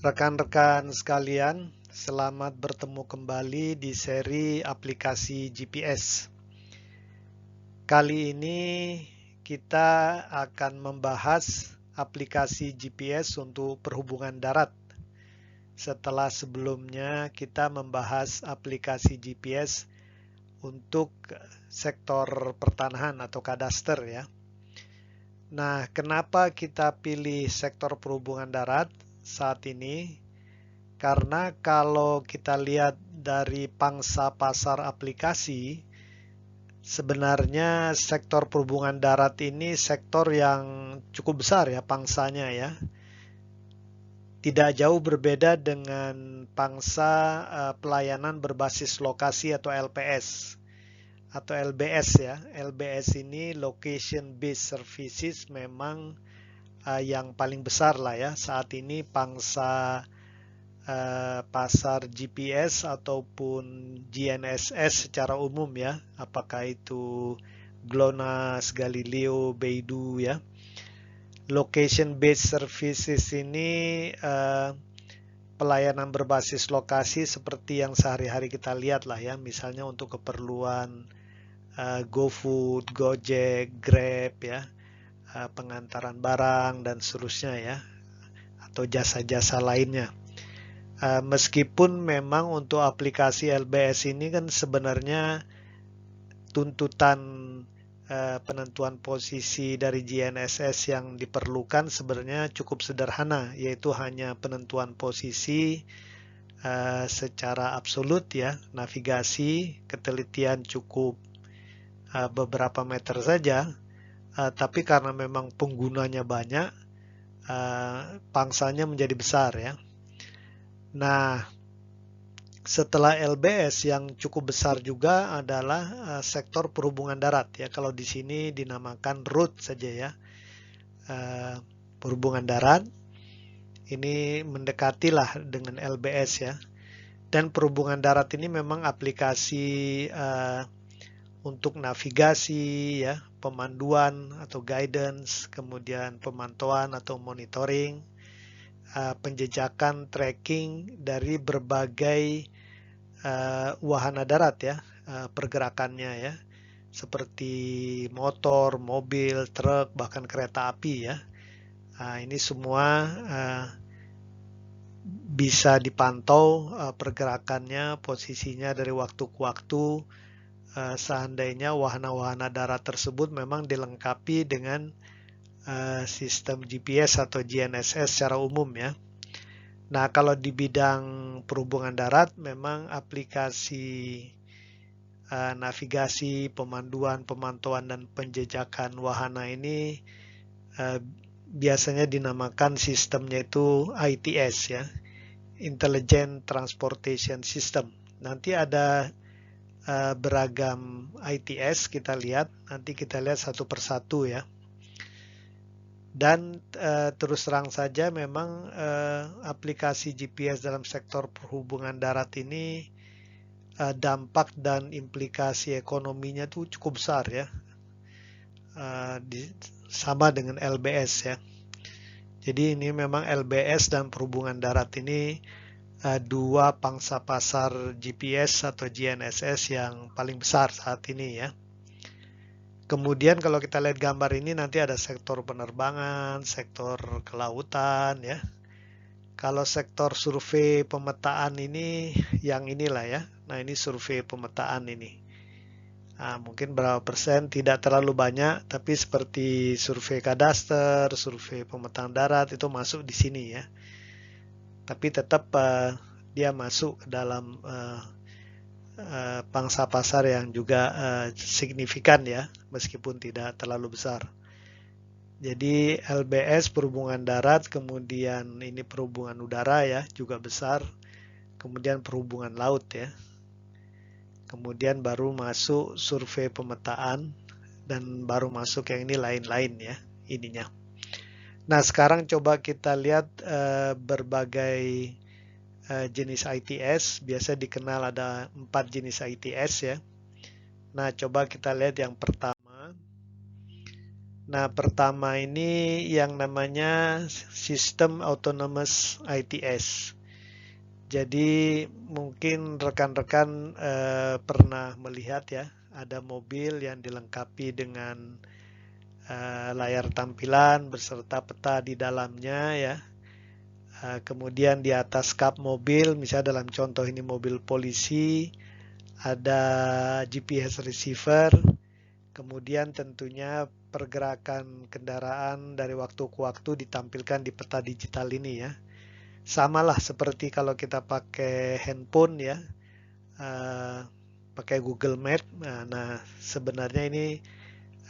Rekan-rekan sekalian, selamat bertemu kembali di seri aplikasi GPS. Kali ini kita akan membahas aplikasi GPS untuk perhubungan darat. Setelah sebelumnya kita membahas aplikasi GPS untuk sektor pertanahan atau kadaster ya. Nah, kenapa kita pilih sektor perhubungan darat saat ini? Karena kalau kita lihat dari pangsa pasar aplikasi, sebenarnya sektor perhubungan darat ini sektor yang cukup besar ya pangsanya ya. Tidak jauh berbeda dengan pangsa pelayanan berbasis lokasi atau LPS atau LBS ya. LBS ini Location Based Services memang yang paling besar lah ya. Saat ini pangsa pasar GPS ataupun GNSS secara umum ya, apakah itu GLONASS, Galileo, Beidou ya. Location based services ini pelayanan berbasis lokasi seperti yang sehari-hari kita lihat lah ya, misalnya untuk keperluan GoFood, Gojek, Grab ya, pengantaran barang dan seterusnya ya, atau jasa-jasa lainnya. Meskipun memang untuk aplikasi LBS ini kan sebenarnya tuntutan penentuan posisi dari GNSS yang diperlukan sebenarnya cukup sederhana, yaitu hanya penentuan posisi secara absolut ya, navigasi, ketelitian cukup beberapa meter saja, tapi karena memang penggunanya banyak, pangsanya menjadi besar ya. Nah, setelah LBS yang cukup besar juga adalah sektor perhubungan darat ya. Kalau di sini dinamakan road saja ya. Perhubungan darat ini mendekatilah dengan LBS ya. Dan perhubungan darat ini memang aplikasi untuk navigasi ya, pemanduan atau guidance, kemudian pemantauan atau monitoring, penjejakan tracking dari berbagai wahana darat ya, pergerakannya ya, seperti motor, mobil, truk, bahkan kereta api ya. Ini semua bisa dipantau pergerakannya, posisinya dari waktu ke waktu, seandainya wahana-wahana darat tersebut memang dilengkapi dengan sistem GPS atau GNSS secara umum ya. Nah, kalau di bidang perhubungan darat memang aplikasi navigasi, pemanduan, pemantauan dan penjejakan wahana ini biasanya dinamakan sistemnya itu ITS ya, Intelligent Transportation System. Nanti ada beragam ITS, kita lihat, nanti kita lihat satu persatu ya. Dan terus terang saja memang aplikasi GPS dalam sektor perhubungan darat ini dampak dan implikasi ekonominya tuh cukup besar ya, sama dengan LBS ya. Jadi ini memang LBS dan perhubungan darat ini dua pangsa pasar GPS atau GNSS yang paling besar saat ini ya. Kemudian kalau kita lihat gambar ini nanti ada sektor penerbangan, sektor kelautan ya. Kalau sektor survei pemetaan ini yang inilah ya. Nah, ini survei pemetaan ini. Nah, mungkin berapa persen tidak terlalu banyak, tapi seperti survei kadaster, survei pemetaan darat itu masuk di sini ya. Tapi tetap dia masuk ke dalam pangsa pasar yang juga signifikan ya, meskipun tidak terlalu besar. Jadi LBS perhubungan darat, kemudian ini perhubungan udara ya, juga besar. Kemudian perhubungan laut ya. Kemudian baru masuk survei pemetaan dan baru masuk yang ini lain-lain ya ininya. Nah, sekarang coba kita lihat berbagai jenis ITS. Biasa dikenal ada 4 jenis ITS ya. Nah, coba kita lihat yang pertama. Nah, pertama ini yang namanya sistem autonomous ITS. Jadi mungkin rekan-rekan pernah melihat ya, ada mobil yang dilengkapi dengan layar tampilan beserta peta di dalamnya ya. Kemudian di atas kap mobil, misalnya dalam contoh ini mobil polisi, ada GPS receiver, kemudian tentunya pergerakan kendaraan dari waktu ke waktu ditampilkan di peta digital ini ya. Samalah seperti kalau kita pakai handphone ya, pakai Google Map. Nah, sebenarnya ini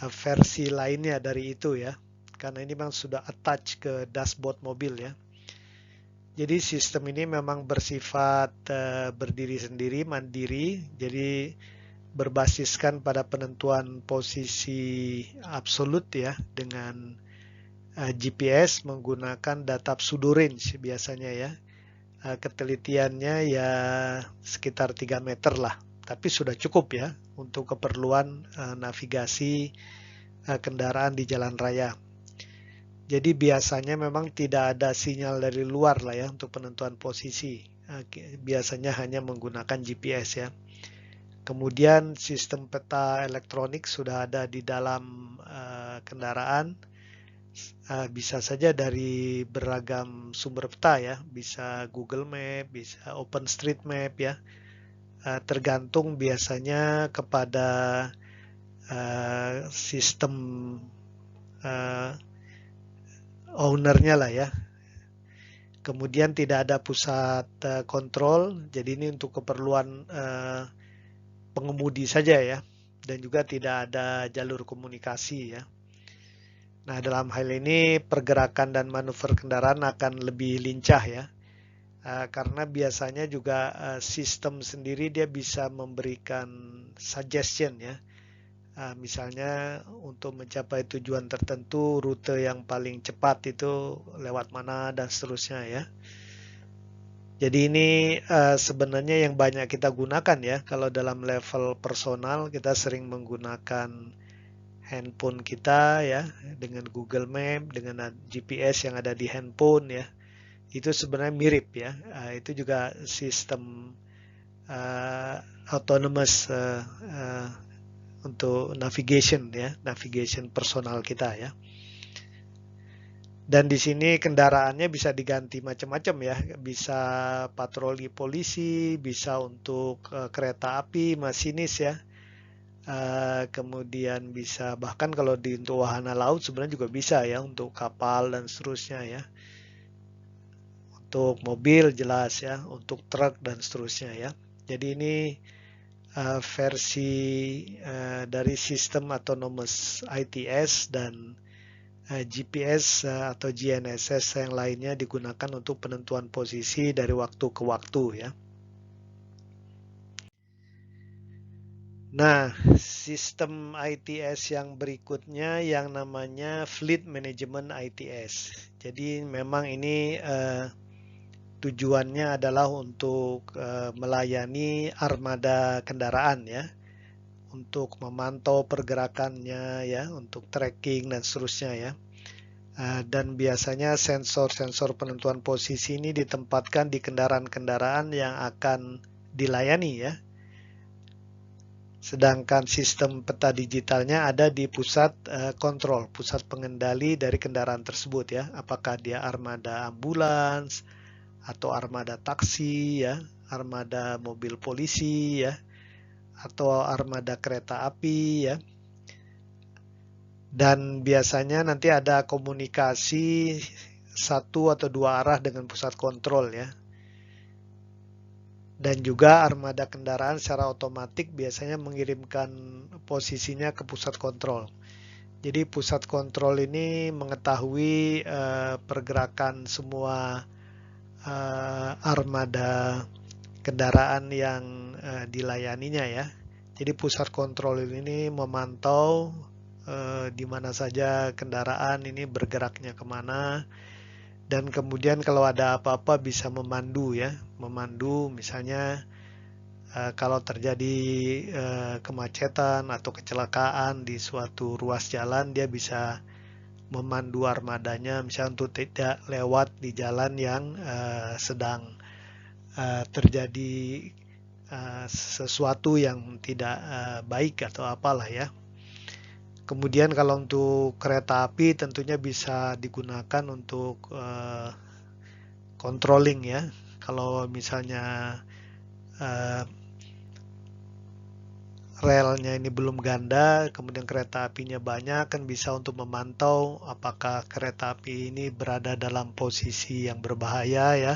versi lainnya dari itu ya, karena ini memang sudah attach ke dashboard mobil ya. Jadi sistem ini memang bersifat berdiri sendiri, mandiri, jadi berbasiskan pada penentuan posisi absolut ya dengan GPS menggunakan data pseudorange biasanya ya. Ketelitiannya ya sekitar 3 meter lah, tapi sudah cukup ya untuk keperluan navigasi kendaraan di jalan raya. Jadi biasanya memang tidak ada sinyal dari luar lah ya untuk penentuan posisi. Biasanya hanya menggunakan GPS ya. Kemudian sistem peta elektronik sudah ada di dalam kendaraan. Bisa saja dari beragam sumber peta ya, bisa Google Map, bisa OpenStreetMap ya. Tergantung biasanya kepada sistem ownernya lah ya. Kemudian tidak ada pusat kontrol, jadi ini untuk keperluan pengemudi saja ya, dan juga tidak ada jalur komunikasi ya. Nah, dalam hal ini pergerakan dan manuver kendaraan akan lebih lincah ya, karena biasanya juga sistem sendiri dia bisa memberikan suggestion ya. Misalnya untuk mencapai tujuan tertentu, rute yang paling cepat itu lewat mana dan seterusnya ya. Jadi ini sebenarnya yang banyak kita gunakan ya. Kalau dalam level personal kita sering menggunakan handphone kita ya, dengan Google Map, dengan GPS yang ada di handphone ya. Itu sebenarnya mirip ya. Itu juga sistem autonomous untuk navigation ya, navigation personal kita ya. Dan di sini kendaraannya bisa diganti macam-macam ya, bisa patroli polisi, bisa untuk kereta api, masinis ya. Kemudian bisa bahkan kalau di untuk wahana laut sebenarnya juga bisa ya, untuk kapal dan seterusnya ya. Untuk mobil jelas ya, untuk truk dan seterusnya ya. Jadi ini versi dari sistem autonomous ITS dan GPS atau GNSS yang lainnya digunakan untuk penentuan posisi dari waktu ke waktu ya. Nah, sistem ITS yang berikutnya yang namanya Fleet Management ITS. Jadi memang ini tujuannya adalah untuk melayani armada kendaraan ya, untuk memantau pergerakannya ya, untuk tracking dan seterusnya ya. Dan biasanya sensor-sensor penentuan posisi ini ditempatkan di kendaraan-kendaraan yang akan dilayani ya. Sedangkan sistem peta digitalnya ada di pusat kontrol, pusat pengendali dari kendaraan tersebut ya. Apakah dia armada ambulans atau armada taksi ya, armada mobil polisi ya, atau armada kereta api ya. Dan biasanya nanti ada komunikasi satu atau dua arah dengan pusat kontrol ya. Dan juga armada kendaraan secara otomatis biasanya mengirimkan posisinya ke pusat kontrol. Jadi pusat kontrol ini mengetahui pergerakan semua armada kendaraan yang dilayaninya ya. Jadi pusat kontrol ini memantau di mana saja kendaraan ini bergeraknya kemana, dan kemudian kalau ada apa-apa bisa memandu ya, memandu misalnya kalau terjadi kemacetan atau kecelakaan di suatu ruas jalan, dia bisa memandu armadanya, misalnya untuk tidak lewat di jalan yang sedang terjadi sesuatu yang tidak baik atau apalah ya. Kemudian kalau untuk kereta api tentunya bisa digunakan untuk controlling ya. Kalau misalnya relnya ini belum ganda, kemudian kereta apinya banyak, kan bisa untuk memantau apakah kereta api ini berada dalam posisi yang berbahaya ya.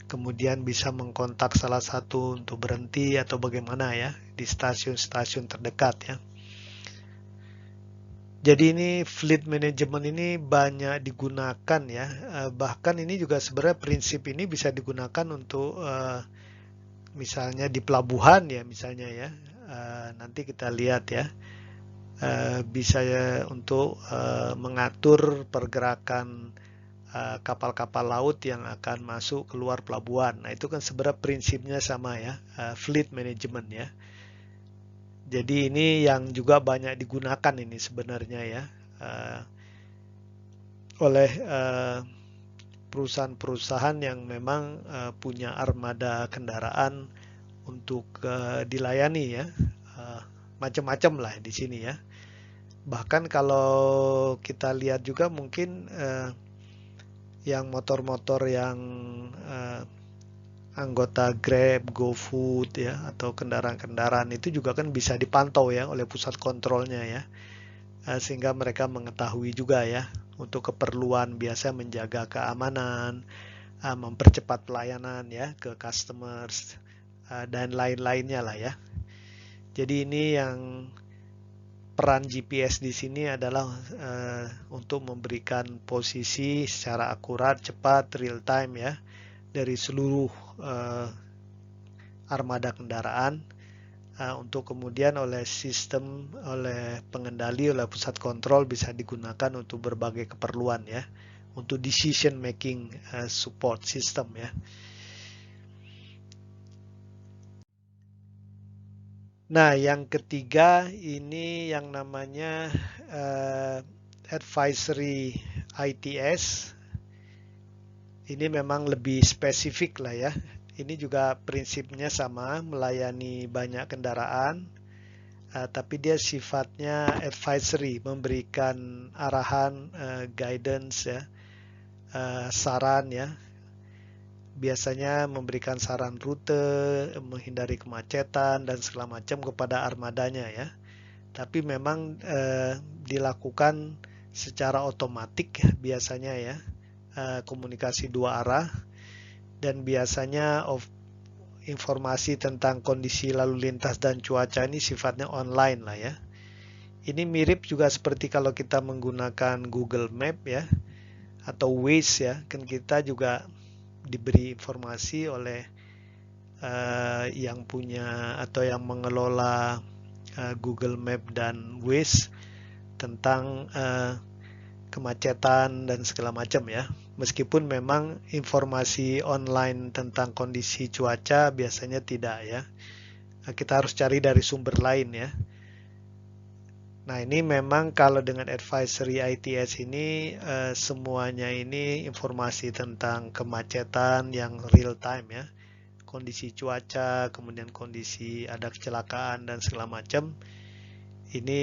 Kemudian bisa mengkontak salah satu untuk berhenti atau bagaimana ya di stasiun-stasiun terdekat ya. Jadi ini fleet management ini banyak digunakan ya. Bahkan ini juga sebenarnya prinsip ini bisa digunakan untuk misalnya di pelabuhan ya misalnya ya. Nanti kita lihat ya. Bisa untuk mengatur pergerakan kapal-kapal laut yang akan masuk keluar pelabuhan. Nah, itu kan sebenarnya prinsipnya sama ya, fleet management ya. Jadi ini yang juga banyak digunakan ini sebenarnya ya oleh perusahaan-perusahaan yang memang punya armada kendaraan untuk dilayani ya. Macam-macam lah di sini ya. Bahkan kalau kita lihat juga mungkin yang motor-motor yang anggota Grab, GoFood ya atau kendaraan-kendaraan itu juga kan bisa dipantau ya oleh pusat kontrolnya ya. Sehingga mereka mengetahui juga ya untuk keperluan biasa menjaga keamanan, mempercepat pelayanan ya ke customers dan lain-lainnya lah ya. Jadi ini yang peran GPS di sini adalah untuk memberikan posisi secara akurat, cepat, real time ya dari seluruh armada kendaraan untuk kemudian oleh sistem, oleh pengendali, oleh pusat kontrol bisa digunakan untuk berbagai keperluan ya, untuk decision making support system ya. Nah, yang ketiga ini yang namanya advisory ITS. Ini memang lebih spesifik lah ya. Ini juga prinsipnya sama, melayani banyak kendaraan, tapi dia sifatnya advisory, memberikan arahan, guidance ya, saran ya. Biasanya memberikan saran rute, menghindari kemacetan dan segala macam kepada armadanya ya. Tapi memang dilakukan secara otomatik biasanya ya, komunikasi dua arah, dan biasanya informasi tentang kondisi lalu lintas dan cuaca ini sifatnya online lah ya. Ini mirip juga seperti kalau kita menggunakan Google Map ya atau Waze ya, kan kita juga diberi informasi oleh yang punya atau yang mengelola Google Map dan Waze tentang kemacetan dan segala macam ya. Meskipun memang informasi online tentang kondisi cuaca biasanya tidak ya. Kita harus cari dari sumber lain ya. Nah, ini memang kalau dengan advisory ITS ini semuanya ini informasi tentang kemacetan yang real time ya. Kondisi cuaca, kemudian kondisi ada kecelakaan dan segala macam. Ini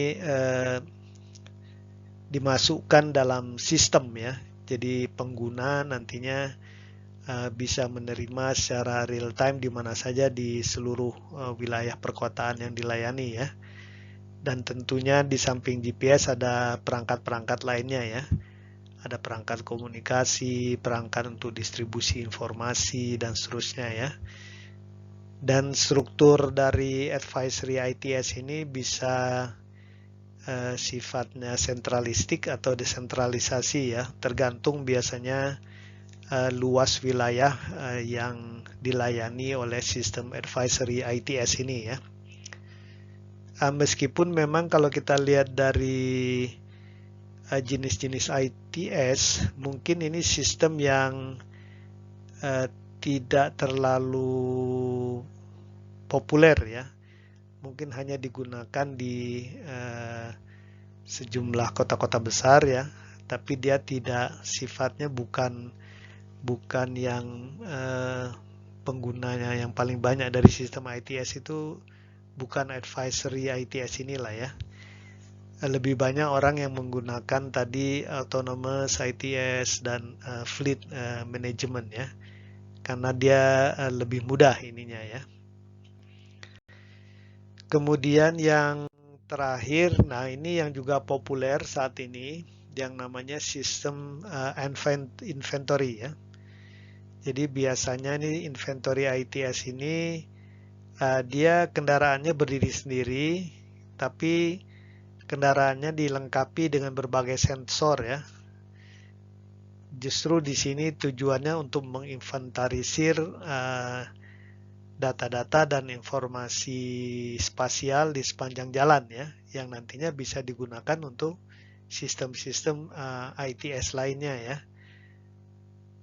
dimasukkan dalam sistem ya. Jadi pengguna nantinya bisa menerima secara real time di mana saja di seluruh wilayah perkotaan yang dilayani ya. Dan tentunya di samping GPS ada perangkat-perangkat lainnya ya. Ada perangkat komunikasi, perangkat untuk distribusi informasi dan seterusnya ya. Dan struktur dari advisory ITS ini bisa sifatnya sentralistik atau desentralisasi ya, tergantung biasanya luas wilayah yang dilayani oleh sistem advisory ITS ini ya. Meskipun memang kalau kita lihat dari jenis-jenis ITS, mungkin ini sistem yang tidak terlalu populer ya. Mungkin hanya digunakan di sejumlah kota-kota besar ya. tapi dia tidak sifatnya bukan yang penggunanya yang paling banyak dari sistem ITS itu bukan advisory ITS inilah ya. Lebih banyak orang yang menggunakan tadi autonomous ITS dan fleet management ya, karena dia lebih mudah ininya ya. Kemudian yang terakhir, nah ini yang juga populer saat ini, yang namanya sistem inventory ya. Jadi biasanya nih inventory ITS ini dia kendaraannya berdiri sendiri, tapi kendaraannya dilengkapi dengan berbagai sensor ya. Justru di sini tujuannya untuk menginventarisir data-data dan informasi spasial di sepanjang jalan ya, yang nantinya bisa digunakan untuk sistem-sistem ITS lainnya ya.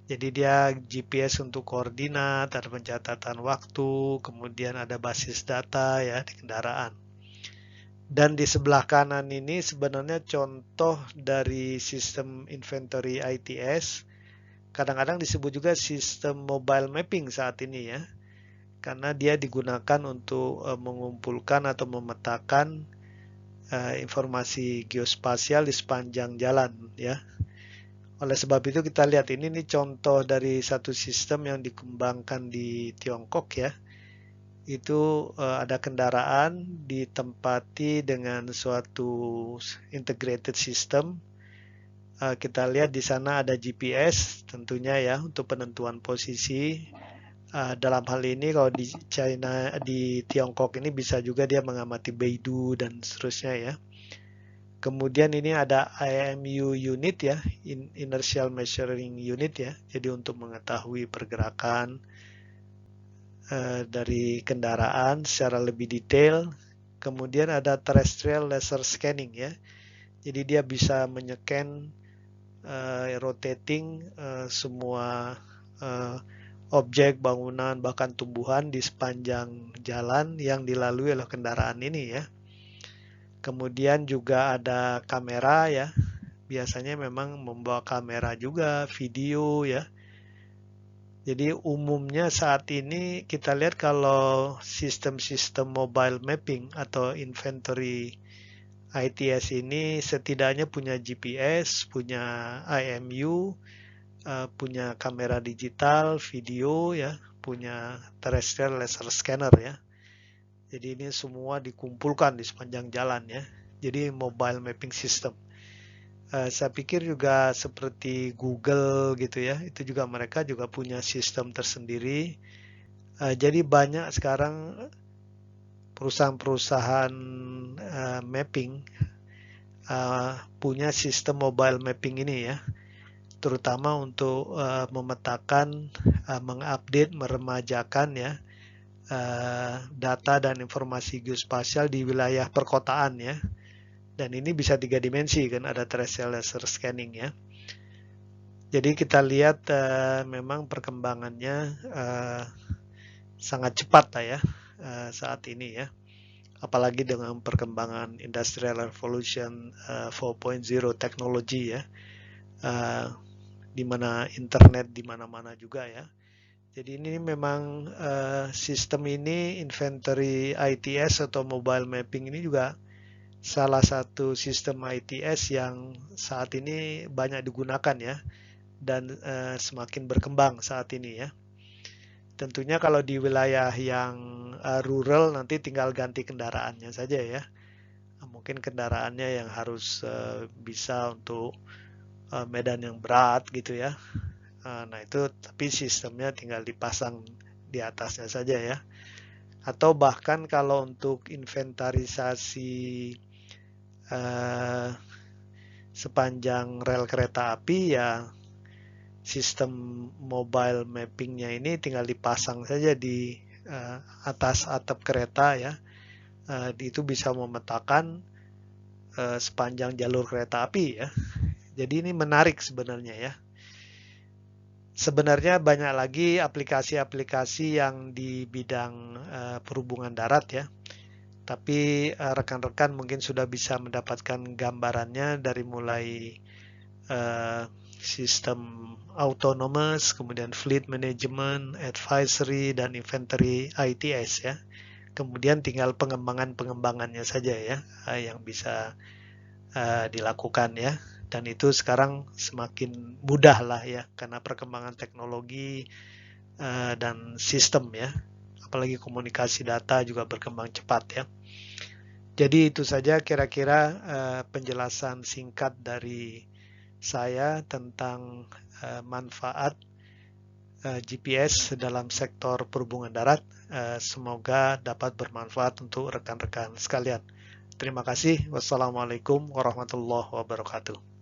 Jadi dia GPS untuk koordinat, ada pencatatan waktu, kemudian ada basis data ya di kendaraan. Dan di sebelah kanan ini sebenarnya contoh dari sistem inventory ITS. Kadang-kadang disebut juga sistem mobile mapping saat ini ya. Karena dia digunakan untuk mengumpulkan atau memetakan informasi geospasial di sepanjang jalan ya. Oleh sebab itu kita lihat ini contoh dari satu sistem yang dikembangkan di Tiongkok ya. Itu ada kendaraan ditempati dengan suatu integrated system. Kita lihat di sana ada GPS tentunya ya untuk penentuan posisi. Dalam hal ini kalau di China, di Tiongkok ini bisa juga dia mengamati Beidou dan seterusnya ya. Kemudian ini ada IMU unit ya, Inertial Measuring Unit ya. Jadi untuk mengetahui pergerakan dari kendaraan secara lebih detail. Kemudian ada Terrestrial Laser Scanning ya. Jadi dia bisa menycan rotating semua objek, bangunan, bahkan tumbuhan di sepanjang jalan yang dilalui oleh kendaraan ini ya. Kemudian juga ada kamera ya, biasanya memang membawa kamera juga, video ya. Jadi umumnya saat ini kita lihat kalau sistem-sistem mobile mapping atau inventory ITS ini setidaknya punya GPS, punya IMU, punya kamera digital, video ya, punya terrestrial laser scanner ya. Jadi ini semua dikumpulkan di sepanjang jalan ya. Jadi mobile mapping system. Saya pikir juga seperti Google gitu ya. Itu juga mereka juga punya sistem tersendiri. Jadi banyak sekarang perusahaan-perusahaan mapping punya sistem mobile mapping ini ya. Terutama untuk memetakan, mengupdate, meremajakan ya data dan informasi geospasial di wilayah perkotaan ya. Dan ini bisa 3 dimensi kan, ada terrestrial laser scanning ya. Jadi kita lihat memang perkembangannya sangat cepat lah ya saat ini ya. Apalagi dengan perkembangan Industrial Revolution 4.0 teknologi ya. Di mana internet di mana-mana juga ya. Jadi ini memang sistem ini inventory ITS atau mobile mapping ini juga salah satu sistem ITS yang saat ini banyak digunakan ya dan semakin berkembang saat ini ya. Tentunya kalau di wilayah yang rural nanti tinggal ganti kendaraannya saja ya. Mungkin kendaraannya yang harus bisa untuk medan yang berat gitu ya. Nah itu tapi sistemnya tinggal dipasang di atasnya saja ya. Atau bahkan kalau untuk inventarisasi sepanjang rel kereta api ya sistem mobile mappingnya ini tinggal dipasang saja di atas atap kereta ya. Itu bisa memetakan sepanjang jalur kereta api ya. Jadi ini menarik sebenarnya ya. Sebenarnya banyak lagi aplikasi-aplikasi yang di bidang perhubungan darat ya. Tapi rekan-rekan mungkin sudah bisa mendapatkan gambarannya dari mulai sistem autonomous, kemudian fleet management, advisory, dan inventory ITS ya. Kemudian tinggal pengembangannya saja ya yang bisa dilakukan ya. Dan itu sekarang semakin mudah lah ya karena perkembangan teknologi dan sistem ya. Apalagi komunikasi data juga berkembang cepat ya. Jadi itu saja kira-kira penjelasan singkat dari saya tentang manfaat GPS dalam sektor perhubungan darat. Semoga dapat bermanfaat untuk rekan-rekan sekalian. Terima kasih. Wassalamualaikum warahmatullahi wabarakatuh.